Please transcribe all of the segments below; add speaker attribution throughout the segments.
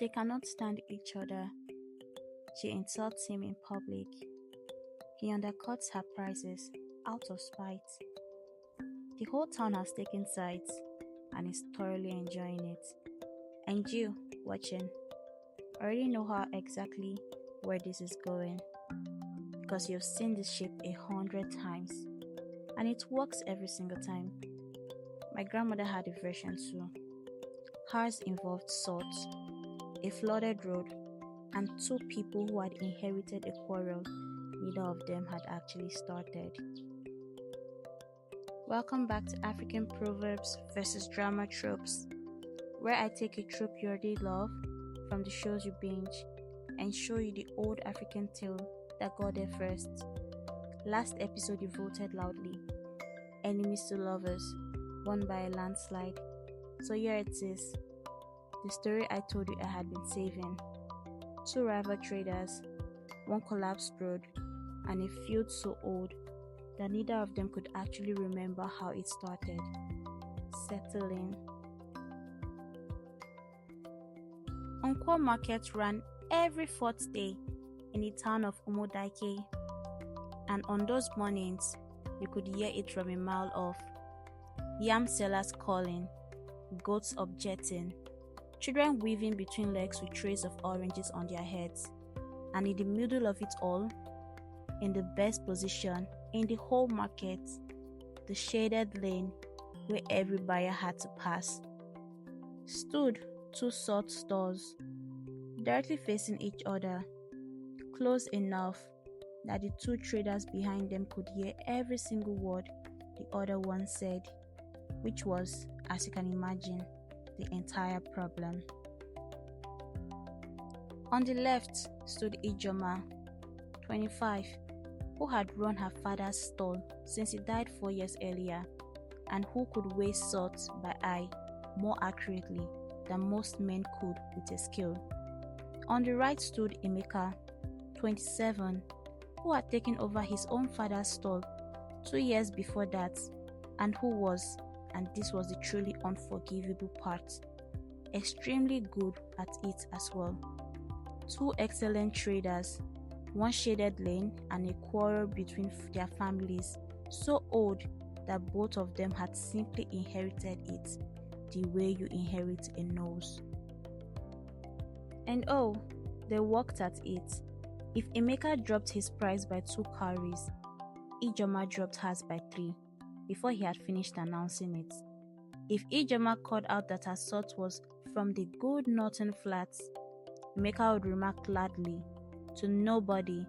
Speaker 1: They cannot stand each other. She insults him in public. He undercuts her prices out of spite. The whole town has taken sides and is thoroughly enjoying it. And you, watching, already know how exactly where this is going because you've seen this ship 100 times and it works every single time. My grandmother had a version too. Hers involved salt, a flooded road, and two people who had inherited a quarrel neither of them had actually started. Welcome back to African Proverbs versus Drama Tropes, where I take a trope you already love from the shows you binge and show you the old African tale that got there first. Last episode you voted loudly. Enemies to lovers, won by a landslide. So here it is. The story I told you I had been saving. Two rival traders, one collapsed road, and a feud so old that neither of them could actually remember how it started. Settle in. Unquo market ran every fourth day in the town of Umoake, and on those mornings, you could hear it from a mile off. Yam sellers calling, goats objecting, children weaving between legs with trays of oranges on their heads, and in the middle of it all, in the best position in the whole market, the shaded lane where every buyer had to pass, stood two salt stores, directly facing each other, close enough that the two traders behind them could hear every single word the other one said, which was, as you can imagine, the entire problem. On the left stood Ijoma, 25, who had run her father's stall since he died 4 years earlier, and who could weigh salt by eye more accurately than most men could with a skill. On the right stood Emeka, 27, who had taken over his own father's stall 2 years before that, and who was, and this was the truly unforgivable part, extremely good at it as well. Two excellent traders, one shaded lane and a quarrel between their families, so old that both of them had simply inherited it the way you inherit a nose. And oh, they worked at it. If Emeka dropped his price by 2 cowries, Ijoma dropped hers by 3 before he had finished announcing it. If Ijoma called out that her salt was from the good northern flats, Emeka would remark gladly to nobody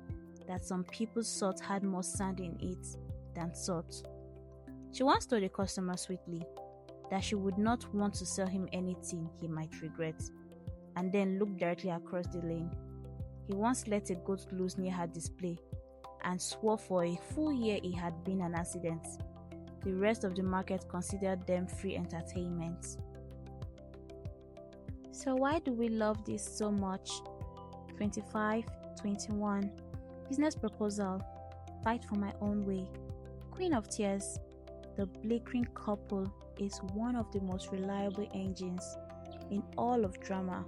Speaker 1: that some people's salt had more sand in it than salt. She once told a customer sweetly that she would not want to sell him anything he might regret, and then looked directly across the lane. He once let a goat loose near her display and swore for a full year it had been an accident. The rest of the market considered them free entertainment. So why do we love this so much? 25, 21, business proposal, fight for my own way, Queen of Tears. The Blinkering couple is one of the most reliable engines in all of drama.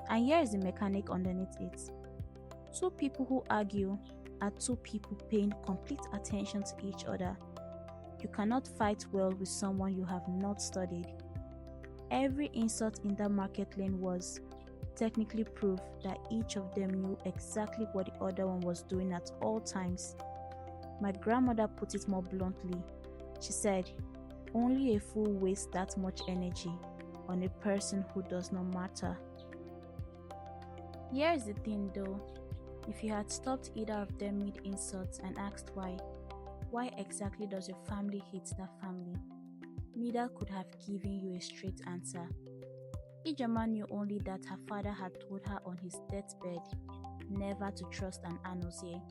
Speaker 1: And here is the mechanic underneath it. Two people who argue are two people paying complete attention to each other. You cannot fight well with someone you have not studied. Every insult in that market lane was technically proof that each of them knew exactly what the other one was doing at all times. My grandmother put it more bluntly. She said, "Only a fool wastes that much energy on a person who does not matter." Here's the thing though, if you had stopped either of them mid-insults and asked why exactly does your family hate that family, neither could have given you a straight answer. Ijoma knew only that her father had told her on his deathbed never to trust an Anozie.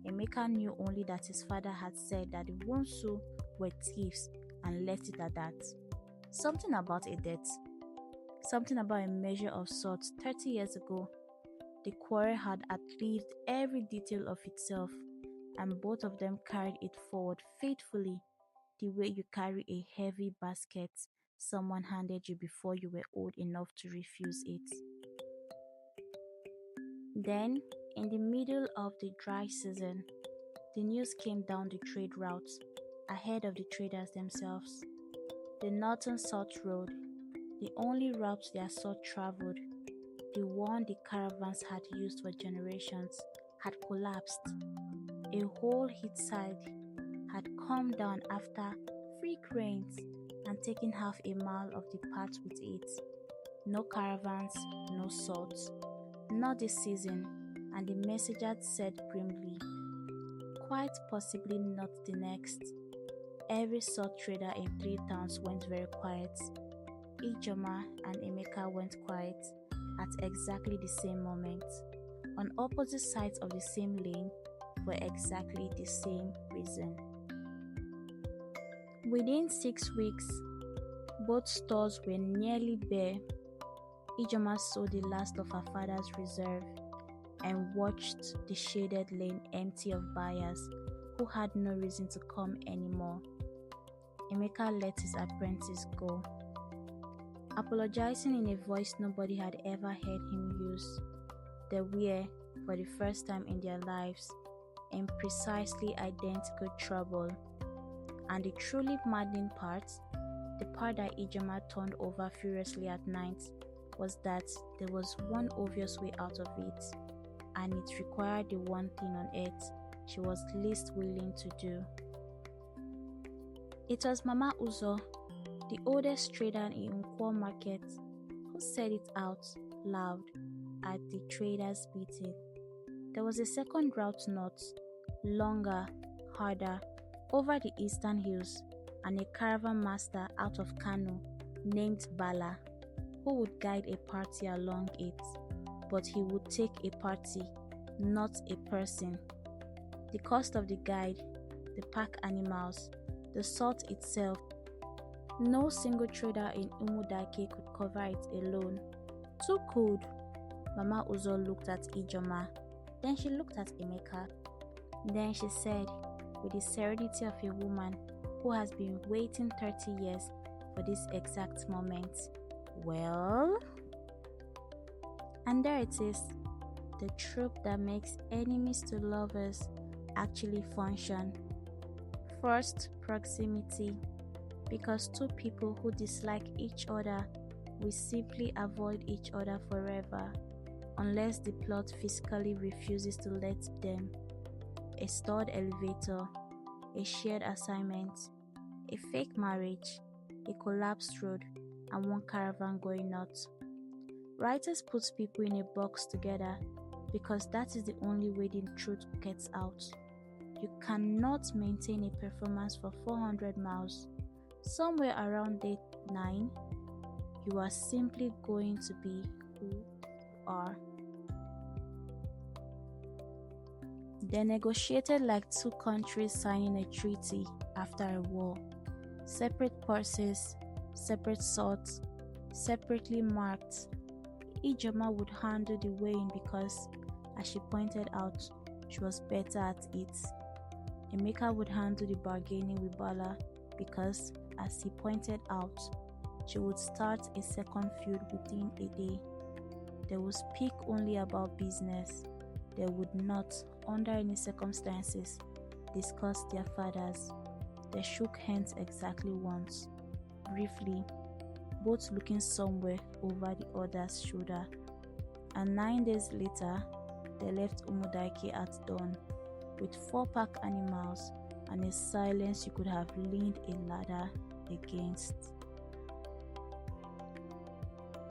Speaker 1: Emeka knew only that his father had said that the Wonsu were thieves and left it at that. Something about a debt, something about a measure of salt 30 years ago. The quarrel had outlived every detail of itself, and both of them carried it forward faithfully, the way you carry a heavy basket someone handed you before you were old enough to refuse it. Then, in the middle of the dry season, the news came down the trade routes ahead of the traders themselves. The northern South Road, the only route their sort traveled, the one the caravans had used for generations, had collapsed. A whole hillside had come down after freak rains and taken half a mile of the path with it. No caravans, no salt. Not this season, and the messenger said grimly, quite possibly not the next. Every salt trader in 3 towns went very quiet. Ijoma and Emeka went quiet at exactly the same moment, on opposite sides of the same lane for exactly the same reason. Within 6 weeks, both stores were nearly bare. Ijoma sold the last of her father's reserve and watched the shaded lane empty of buyers who had no reason to come anymore. Emeka let his apprentice go, apologizing in a voice nobody had ever heard him use. They were, for the first time in their lives, in precisely identical trouble. And the truly maddening part, the part that Ijoma turned over furiously at night, was that there was one obvious way out of it, and it required the one thing on earth she was least willing to do. It was Mama Uzo, the oldest trader in Nkwo market, who said it out loud at the traders' meeting. There was a second route north, longer, harder, over the eastern hills, and a caravan master out of Kano named Bala, who would guide a party along it, but he would take a party, not a person. The cost of the guide, the pack animals, the salt itself, no single trader in Umoake could cover it alone. Too could. Mama Uzo looked at Ijoma, then she looked at Emeka. Then she said, with the serenity of a woman who has been waiting 30 years for this exact moment, well? And there it is, the trope that makes enemies to lovers actually function. First, proximity, because two people who dislike each other will simply avoid each other forever unless the plot physically refuses to let them. A stored elevator, a shared assignment, a fake marriage, a collapsed road, and one caravan going north. Writers put people in a box together because that is the only way the truth gets out. You cannot maintain a performance for 400 miles. Somewhere around day 9, you are simply going to be who you are. They negotiated like two countries signing a treaty after a war. Separate purses, separate swords, separately marked. Ijoma would handle the weighing because, as she pointed out, she was better at it. Emeka would handle the bargaining with Bala because, as he pointed out, she would start a second feud within a day. They would speak only about business. They would not, under any circumstances, discuss their fathers. They shook hands exactly once, briefly, both looking somewhere over the other's shoulder. And 9 days later, they left Umoake at dawn, with 4 pack animals and a silence you could have leaned a ladder against.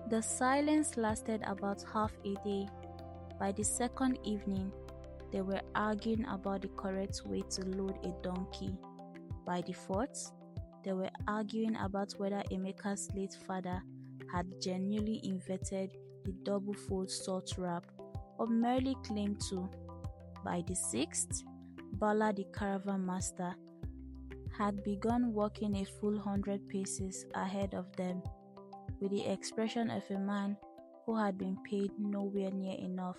Speaker 1: The silence lasted about half a day. By the second evening, they were arguing about the correct way to load a donkey. By the fourth, they were arguing about whether Emeka's late father had genuinely invented the double-fold salt wrap or merely claimed to. By the sixth, Bala the caravan master had begun walking a full 100 paces ahead of them, with the expression of a man who had been paid nowhere near enough.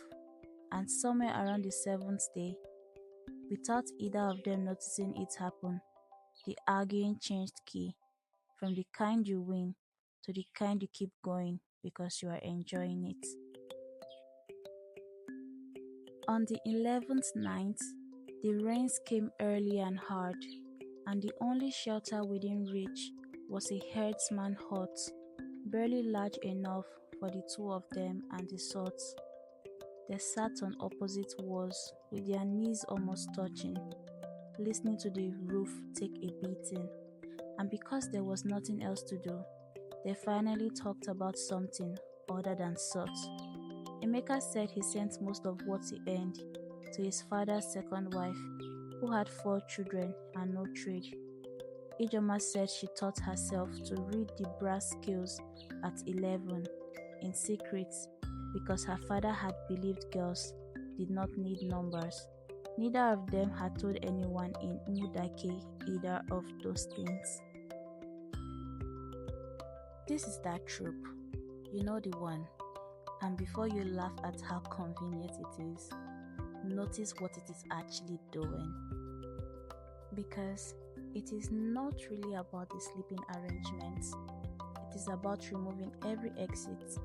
Speaker 1: And somewhere around the 7th day, without either of them noticing it happen, the arguing changed key, from the kind you win to the kind you keep going because you are enjoying it. On the 11th night, the rains came early and hard, and the only shelter within reach was a herdsman's hut, barely large enough for the two of them and the salt. They sat on opposite walls with their knees almost touching, listening to the roof take a beating. And because there was nothing else to do, they finally talked about something other than salt. Emeka said he sent most of what he earned to his father's second wife, who had 4 children and no trade. Ijoma said she taught herself to read the brass scales at 11 in secret because her father had believed girls did not need numbers. Neither of them had told anyone in Umoake either of those things. This is that trope. You know the one. And before you laugh at how convenient it is, notice what it is actually doing. Because it is not really about the sleeping arrangements, it is about removing every exit.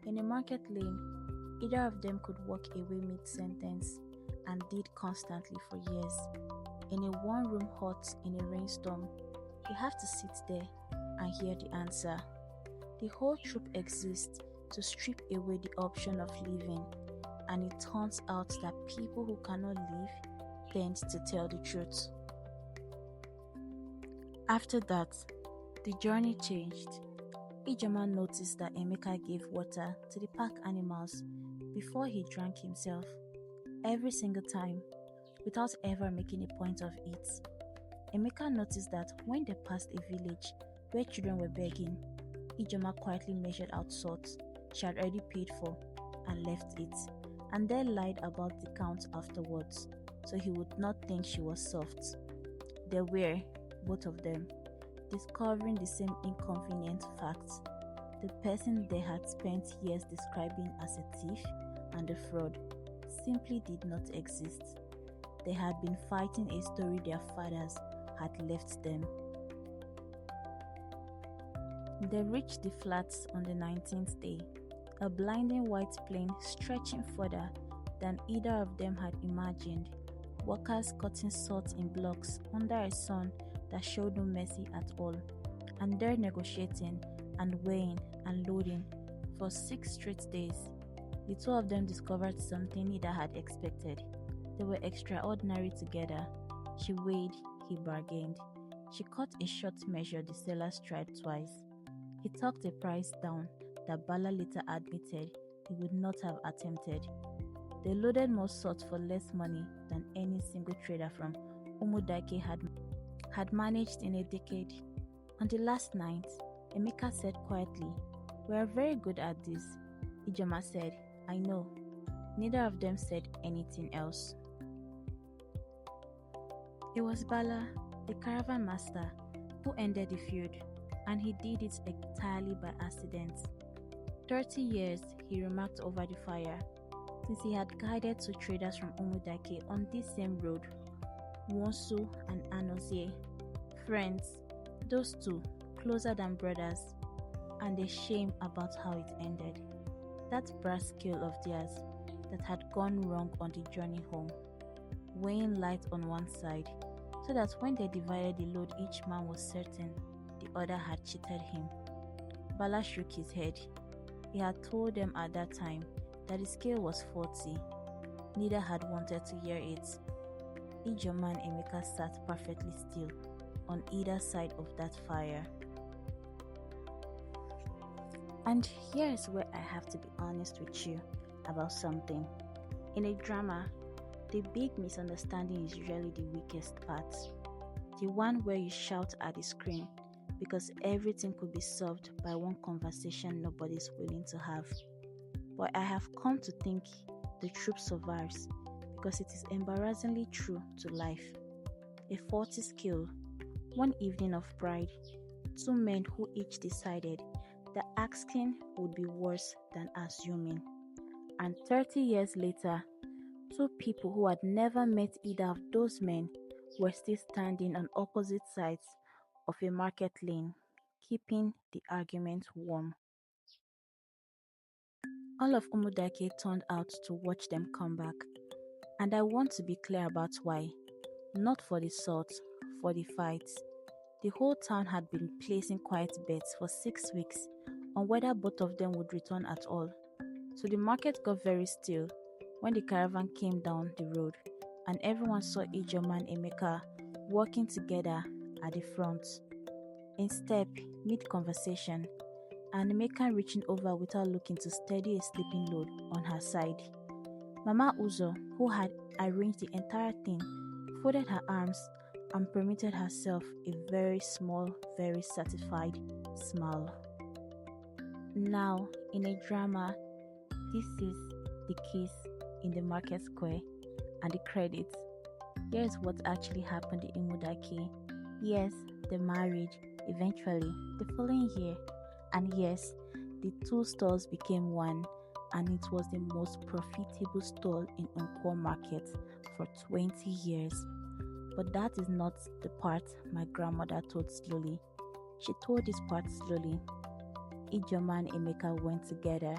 Speaker 1: In a market lane, either of them could walk away mid-sentence and did constantly for years. In a one-room hut in a rainstorm, you have to sit there and hear the answer. The whole troop exists to strip away the option of living, and it turns out that people who cannot live tend to tell the truth. After that, the journey changed. Ijoma noticed that Emeka gave water to the pack animals before he drank himself, every single time, without ever making a point of it. Emeka noticed that when they passed a village where children were begging, Ijoma quietly measured out salt she had already paid for and left it, and then lied about the count afterwards, so he would not think she was soft. They were, both of them, discovering the same inconvenient facts. The person they had spent years describing as a thief and a fraud simply did not exist. They had been fighting a story their fathers had left them. They reached the flats on the 19th day, a blinding white plain stretching further than either of them had imagined, workers cutting salt in blocks under a sun that showed no mercy at all, and there negotiating and weighing and loading for 6 straight days. The two of them discovered something neither had expected. They were extraordinary together. She weighed, he bargained. She cut a short measure the sellers tried twice. He talked a price down that Bala later admitted he would not have attempted. They loaded more salt for less money than any single trader from Umoake had managed in a decade. On the last night, Emeka said quietly, "We are very good at this." Ijoma said, "I know." Neither of them said anything else. It was Bala, the caravan master, who ended the feud, and he did it entirely by accident. 30 years, he remarked over the fire, since he had guided 2 traders from Umoake on this same road, Wonsu and Anozie, friends, those two, closer than brothers, and a shame about how it ended. That brass scale of theirs that had gone wrong on the journey home, weighing light on one side, so that when they divided the load each man was certain the other had cheated him. Bala shook his head. He had told them at that time that the scale was 40. Neither had wanted to hear it. Ijoma and Emeka sat perfectly still on either side of that fire. And here's where I have to be honest with you about something. In a drama, the big misunderstanding is usually the weakest part. The one where you shout at the screen because everything could be solved by one conversation nobody's willing to have. But I have come to think the truth survives because it is embarrassingly true to life. A 40 scale, one evening of pride, 2 men who each decided that asking would be worse than assuming. And 30 years later, 2 people who had never met either of those men were still standing on opposite sides of a market lane, keeping the argument warm. All of Umoake turned out to watch them come back, And I want to be clear about why. Not for the salt, for the fights. The whole town had been placing quiet bets for 6 weeks on whether both of them would return at all. So the market got very still when the caravan came down the road and everyone saw Ijoma and Emeka walking together at the front. In step, mid-conversation, and Emeka reaching over without looking to steady a sleeping load on her side. Mama Uzo, who had arranged the entire thing, folded her arms and permitted herself a very small, very satisfied smile. Now, in a drama, this is the kiss in the market square and the credits. Here's what actually happened in Umoake. Yes, they married eventually the following year, and yes, the two stores became one, and it was the most profitable store in Nkwo market for 20 years. But that is not the part my grandmother told slowly. She told this part slowly. Ijoma and Emeka went together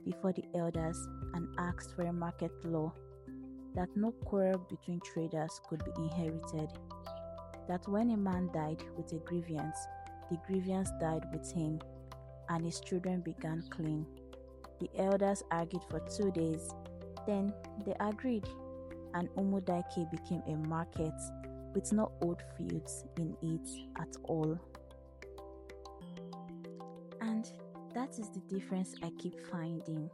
Speaker 1: before the elders and asked for a market law that no quarrel between traders could be inherited. That when a man died with a grievance, the grievance died with him, and his children began clean. The elders argued for 2 days, then they agreed, and Umoake became a market with no old feuds in it at all. And that is the difference I keep finding.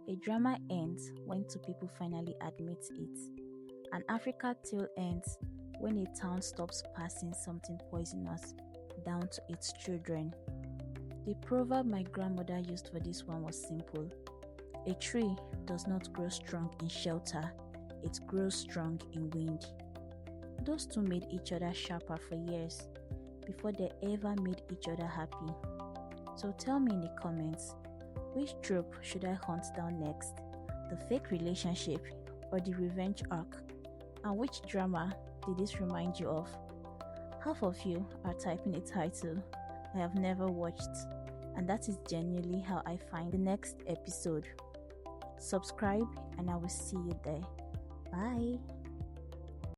Speaker 1: A drama ends when two people finally admit it. An African tale ends when a town stops passing something poisonous down to its children. The proverb my grandmother used for this one was simple. A tree does not grow strong in shelter, it grows strong in wind. Those two made each other sharper for years before they ever made each other happy. So tell me in the comments, which trope should I hunt down next? The fake relationship or the revenge arc? And which drama did this remind you of? Half of you are typing a title I have never watched, and that is genuinely how I find the next episode. Subscribe and I will see you there. Bye.